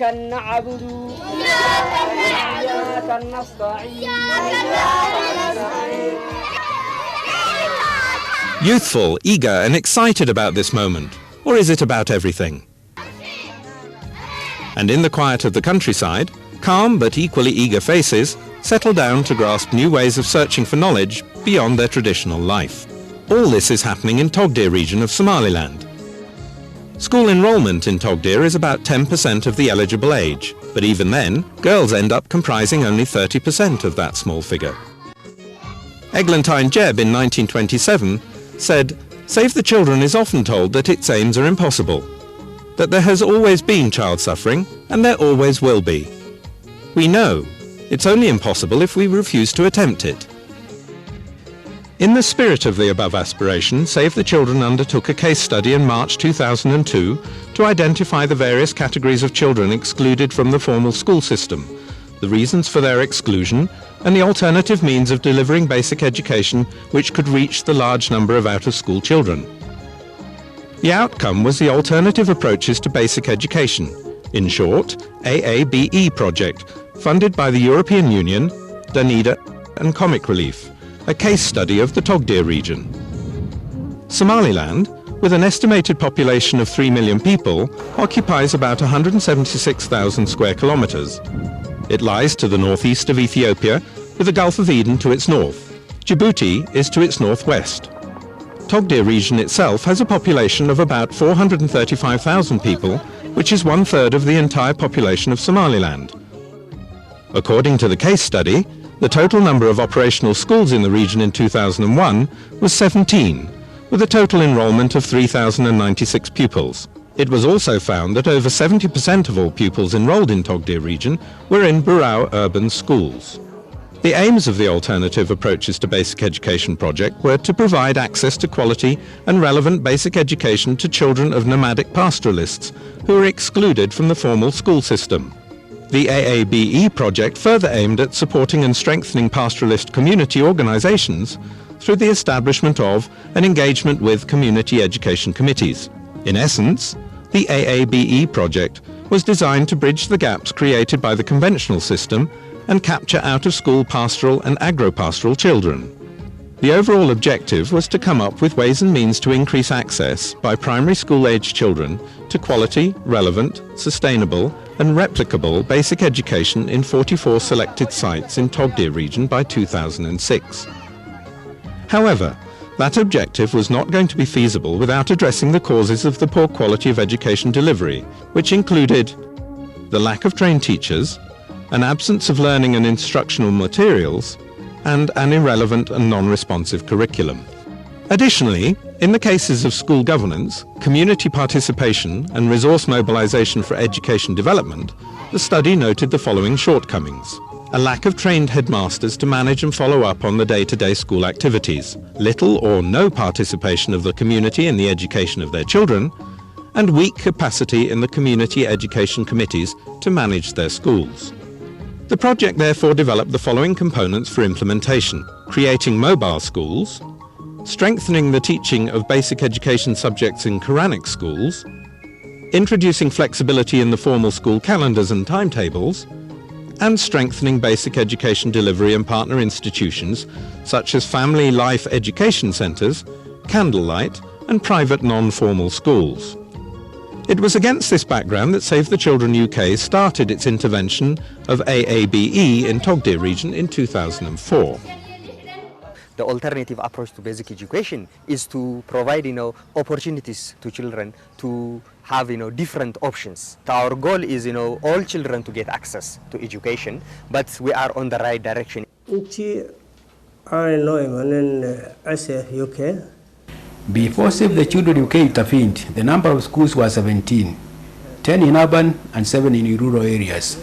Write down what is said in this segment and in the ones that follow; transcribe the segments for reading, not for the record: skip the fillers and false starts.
إياك نعبد وإياك نستعين. Youthful, eager and excited about this moment, or is it about everything? And in the quiet of the countryside, calm but equally eager faces settle down to grasp new ways of searching for knowledge beyond their traditional life. All this is happening in Togdheer region of Somaliland. School enrollment in Togdheer is about 10% of the eligible age, but even then, girls end up comprising only 30% of that small figure. EGLANTYNE JEBB in 1927 said, "Save the Children is often told that its aims are impossible, that there has always been child suffering and there always will be. We know it's only impossible if we refuse to attempt it." In the spirit of the above aspiration, Save the Children undertook a case study in March 2002 to identify the various categories of children excluded from the formal school system, the reasons for their exclusion, and the alternative means of delivering basic education which could reach the large number of out-of-school children. The outcome was the alternative approaches to basic education, in short, be.We project, funded by the European Union, Danida and Comic Relief, a case study of the Togdheer region. Somaliland, with an estimated population of 3 million people, occupies about 176,000 square kilometers. It lies to the northeast of Ethiopia, with the Gulf of Eden to its north. Djibouti is to its northwest. Togdheer region itself has a population of about 435,000 people, which is 1/3 of the entire population of Somaliland. According to the case study, the total number of operational schools in the region in 2001 was 17, with a total enrollment of 3,096 pupils. It was also found that over 70% of all pupils enrolled in Togdheer region were in Burao urban schools. The aims of the Alternative Approaches to Basic Education project were to provide access to quality and relevant basic education to children of nomadic pastoralists who are excluded from the formal school system. The be.We project further aimed at supporting and strengthening pastoralist community organizations through the establishment of and engagement with community education committees. In essence, the be.We project was designed to bridge the gaps created by the conventional system and capture out-of-school pastoral and agro-pastoral children. The overall objective was to come up with ways and means to increase access by primary school-aged children to quality, relevant, sustainable and replicable basic education in 44 selected sites in Togdheer region by 2006. However, that objective was not going to be feasible without addressing the causes of the poor quality of education delivery, which included the lack of trained teachers, an absence of learning and instructional materials, and an irrelevant and non-responsive curriculum. Additionally, in the cases of school governance, community participation and resource mobilization for education development, the study noted the following shortcomings: a lack of trained headmasters to manage and follow up on the day-to-day school activities, little or no participation of the community in the education of their children, and weak capacity in the community education committees to manage their schools. The project therefore developed the following components for implementation: creating mobile schools, strengthening the teaching of basic education subjects in Quranic schools, introducing flexibility in the formal school calendars and timetables, and strengthening basic education delivery in partner institutions such as family life education centres, candlelight and private non-formal schools. It was against this background that Save the Children UK started its intervention of be.We in Togdheer region in 2004. The alternative approach to basic education is to provide, opportunities to children to have, different options. Our goal is, all children to get access to education, but we are on the right direction. Before Save the Children UK intervened, the number of schools was 17, 10 in urban and 7 in rural areas.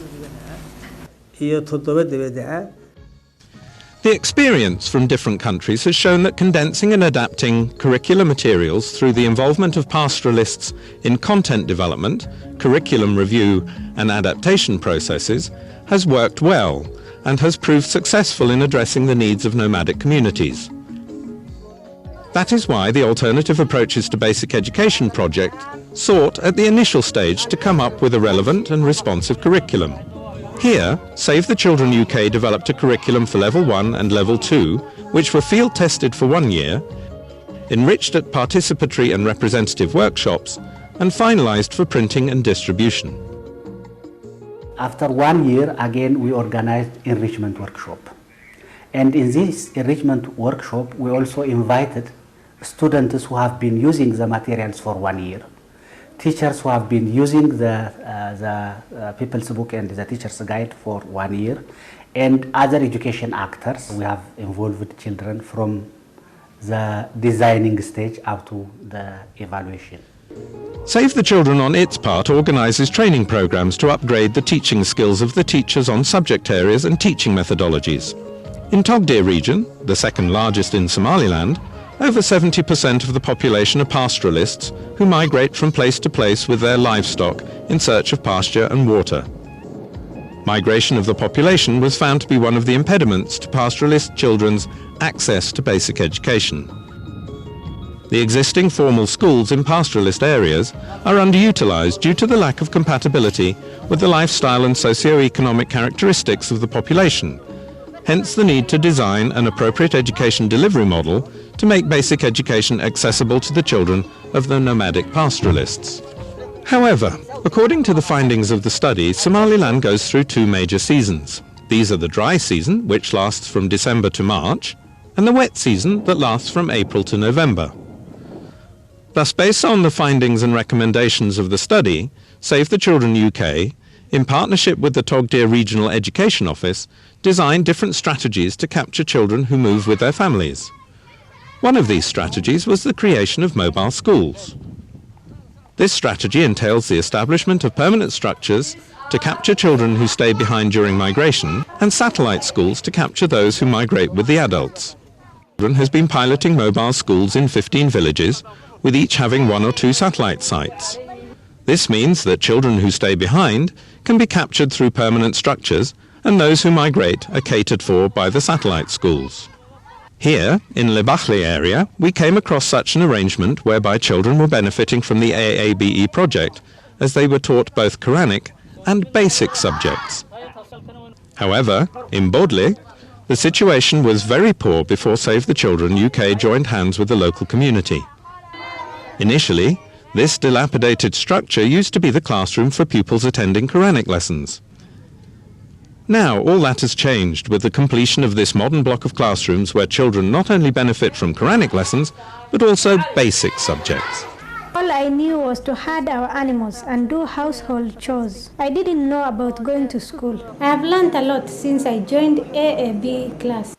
The experience from different countries has shown that condensing and adapting curricular materials through the involvement of pastoralists in content development, curriculum review and adaptation processes has worked well and has proved successful in addressing the needs of nomadic communities. That is why the Alternative Approaches to Basic Education project sought at the initial stage to come up with a relevant and responsive curriculum. Here, Save the Children UK developed a curriculum for Level 1 and Level 2, which were field tested for 1 year, enriched at participatory and representative workshops, and finalised for printing and distribution. After 1 year, again, we organized enrichment workshop. And in this enrichment workshop, we also invited students who have been using the materials for 1 year, teachers who have been using the People's Book and the Teacher's Guide for 1 year, and other education actors. We have involved children from the designing stage up to the evaluation. Save the Children on its part organises training programmes to upgrade the teaching skills of the teachers on subject areas and teaching methodologies. In Togdheer region, the second largest in Somaliland, over 70% of the population are pastoralists who migrate from place to place with their livestock in search of pasture and water. Migration of the population was found to be one of the impediments to pastoralist children's access to basic education. The existing formal schools in pastoralist areas are underutilised due to the lack of compatibility with the lifestyle and socio-economic characteristics of the population, hence the need to design an appropriate education delivery model to make basic education accessible to the children of the nomadic pastoralists. However, according to the findings of the study, Somaliland goes through 2 major seasons. These are the dry season, which lasts from December to March, and the wet season that lasts from April to November. Thus, based on the findings and recommendations of the study, Save the Children UK, in partnership with the Togdheer Regional Education Office, designed different strategies to capture children who move with their families. One of these strategies was the creation of mobile schools. This strategy entails the establishment of permanent structures to capture children who stay behind during migration, and satellite schools to capture those who migrate with the adults. Has been piloting mobile schools in 15 villages, with each having 1 or 2 satellite sites. This means that children who stay behind can be captured through permanent structures, and those who migrate are catered for by the satellite schools. Here, in Lebachli area, we came across such an arrangement whereby children were benefiting from the be.We project, as they were taught both Quranic and basic subjects. However, in Bodli, the situation was very poor before Save the Children UK joined hands with the local community. Initially, this dilapidated structure used to be the classroom for pupils attending Quranic lessons. Now all that has changed with the completion of this modern block of classrooms where children not only benefit from Quranic lessons, but also basic subjects. All I knew was to herd our animals and do household chores. I didn't know about going to school. I have learned a lot since I joined be class.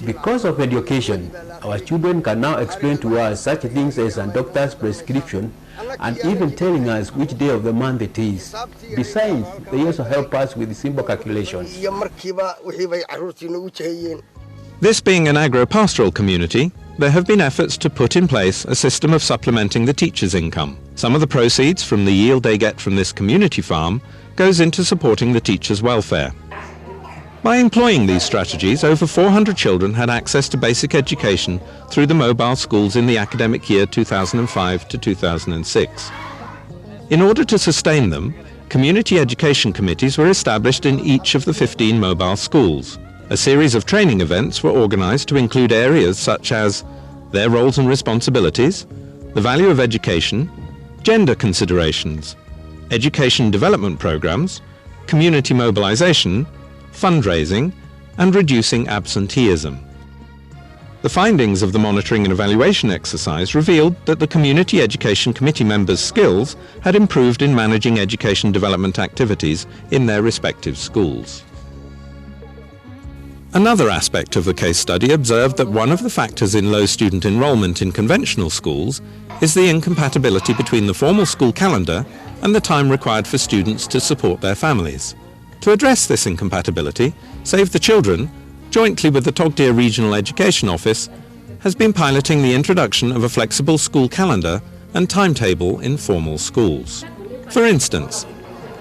Because of education, our children can now explain to us such things as a doctor's prescription and even telling us which day of the month it is. Besides, they also help us with simple calculations. This being an agro-pastoral community, there have been efforts to put in place a system of supplementing the teachers' income. Some of the proceeds from the yield they get from this community farm goes into supporting the teachers' welfare. By employing these strategies, over 400 children had access to basic education through the mobile schools in the academic year 2005 to 2006. In order to sustain them, community education committees were established in each of the 15 mobile schools. A series of training events were organised to include areas such as their roles and responsibilities, the value of education, gender considerations, education development programmes, community mobilisation, fundraising, and reducing absenteeism. The findings of the monitoring and evaluation exercise revealed that the Community Education Committee members' skills had improved in managing education development activities in their respective schools. Another aspect of the case study observed that one of the factors in low student enrolment in conventional schools is the incompatibility between the formal school calendar and the time required for students to support their families. To address this incompatibility, Save the Children, jointly with the Togdheer Regional Education Office, has been piloting the introduction of a flexible school calendar and timetable in formal schools. For instance,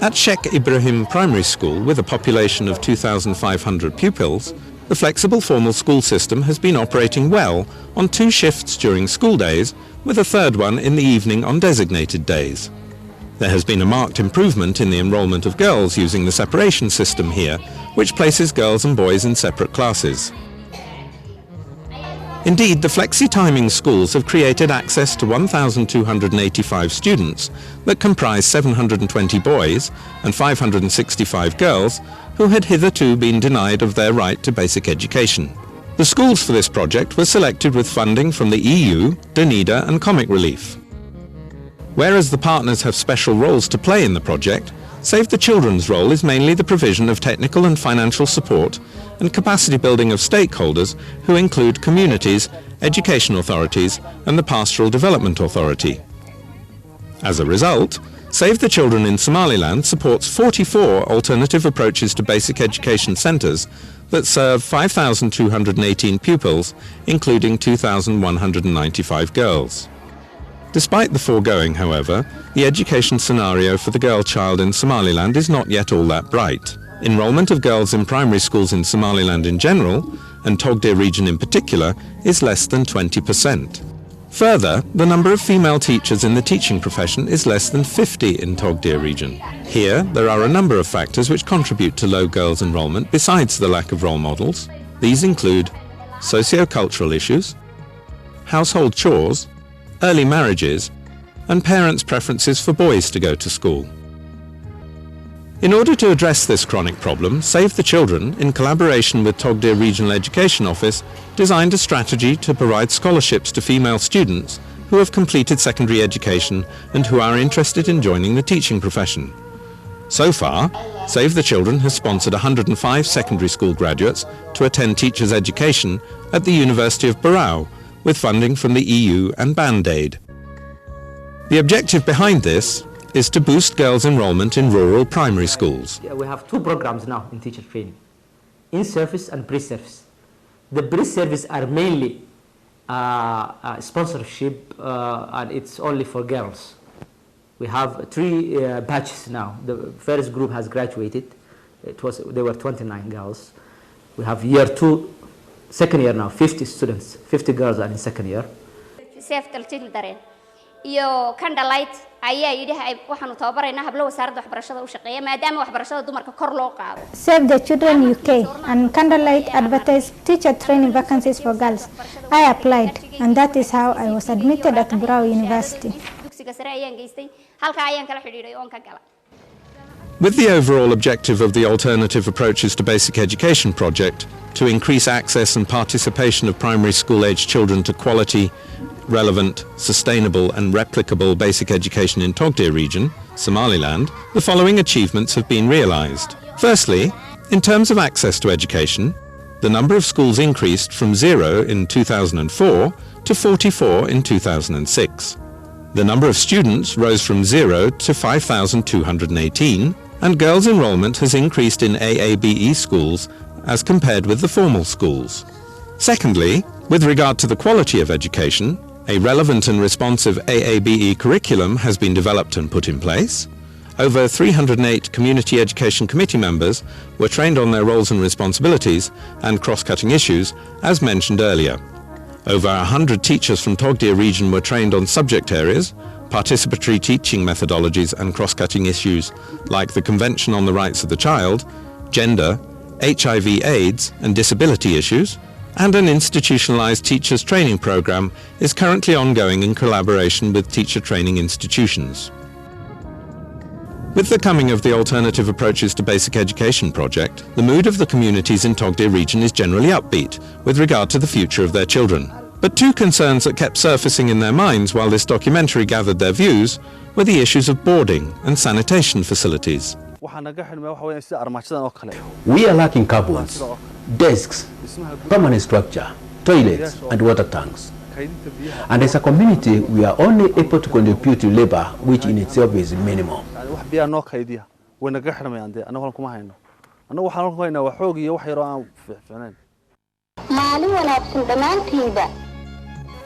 at Sheikh Ibrahim Primary School, with a population of 2,500 pupils, the flexible formal school system has been operating well on 2 shifts during school days, with a third one in the evening on designated days. There has been a marked improvement in the enrolment of girls using the separation system here, which places girls and boys in separate classes. Indeed, the flexi-timing schools have created access to 1,285 students that comprise 720 boys and 565 girls who had hitherto been denied of their right to basic education. The schools for this project were selected with funding from the EU, Danida and Comic Relief. Whereas the partners have special roles to play in the project, Save the Children's role is mainly the provision of technical and financial support and capacity building of stakeholders who include communities, education authorities and the Pastoral Development Authority. As a result, Save the Children in Somaliland supports 44 alternative approaches to basic education centres that serve 5,218 pupils, including 2,195 girls. Despite the foregoing, however, the education scenario for the girl child in Somaliland is not yet all that bright. Enrolment of girls in primary schools in Somaliland in general, and Togdhe region in particular, is less than 20%. Further, the number of female teachers in the teaching profession is less than 50 in Togdhe region. Here, there are a number of factors which contribute to low girls' enrolment besides the lack of role models. These include socio-cultural issues, household chores, early marriages, and parents' preferences for boys to go to school. In order to address this chronic problem, Save the Children, in collaboration with Togdhe Regional Education Office, designed a strategy to provide scholarships to female students who have completed secondary education and who are interested in joining the teaching profession. So far, Save the Children has sponsored 105 secondary school graduates to attend teachers' education at the University of Barao, with funding from the EU and Band-Aid. The objective behind this is to boost girls' enrolment in rural primary schools. We have 2 programs now in teacher training, in-service and pre-service. The pre-service are mainly sponsorship and it's only for girls. We have 3 batches now. The first group has graduated. There were 29 girls. We have year 2, second year now, 50 students, 50 girls are in second year. Save the Children iyo Candlelight ayaa yidhi waxaanu tababaraynaa hablo wasaaradda waxbarashada u shaqeeya maadaama waxbarashada dumarka kor loo qaado. Save the Children UK and Candlelight advertised teacher training vacancies for girls. I applied and that is how I was admitted at Barao University. Dugsiga sare ayaan geystay halka ayaan kala xidhiidhay oon ka gala. With the overall objective of the Alternative Approaches to Basic Education project to increase access and participation of primary school-aged children to quality, relevant, sustainable and replicable basic education in Togdhe region, Somaliland, the following achievements have been realised. Firstly, in terms of access to education, the number of schools increased from 0 in 2004 to 44 in 2006. The number of students rose from 0 to 5,218, and girls' enrolment has increased in AABE schools as compared with the formal schools. Secondly, with regard to the quality of education, a relevant and responsive AABE curriculum has been developed and put in place. Over 308 Community Education Committee members were trained on their roles and responsibilities and cross-cutting issues, as mentioned earlier. Over 100 teachers from Togdhe region were trained on subject areas, participatory teaching methodologies and cross-cutting issues like the Convention on the Rights of the Child, gender, HIV/AIDS and disability issues, and an institutionalized teachers training program is currently ongoing in collaboration with teacher training institutions. With the coming of the Alternative Approaches to Basic Education project, the mood of the communities in Togdhe region is generally upbeat with regard to the future of their children. But 2 concerns that kept surfacing in their minds while this documentary gathered their views were the issues of boarding and sanitation facilities. We are lacking cupboards, desks, permanent structure, toilets and water tanks. And as a community, we are only able to contribute to labor, which in itself is minimal.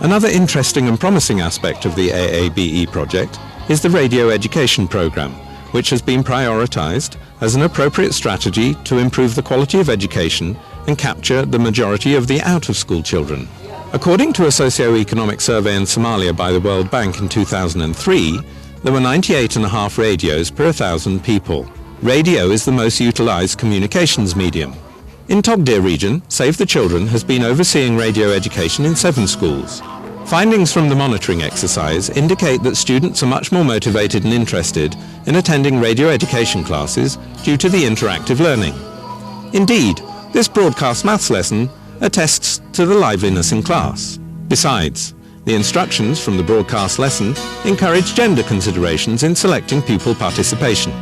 Another interesting and promising aspect of the AABE project is the radio education program, which has been prioritized as an appropriate strategy to improve the quality of education and capture the majority of the out-of-school children. According to a socio-economic survey in Somalia by the World Bank in 2003, there were 98.5 radios per 1,000 people. Radio is the most utilized communications medium. In Togdheer region, Save the Children has been overseeing radio education in 7 schools. Findings from the monitoring exercise indicate that students are much more motivated and interested in attending radio education classes due to the interactive learning. Indeed, this broadcast maths lesson attests to the liveliness in class. Besides, the instructions from the broadcast lesson encourage gender considerations in selecting pupil participation.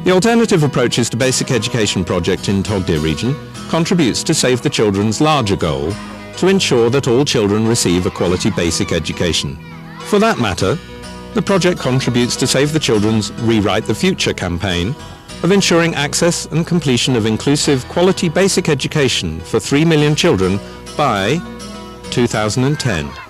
The Alternative Approaches to Basic Education project in Togdheer region contributes to Save the Children's larger goal to ensure that all children receive a quality basic education. For that matter, the project contributes to Save the Children's Rewrite the Future campaign of ensuring access and completion of inclusive quality basic education for 3 million children by 2010.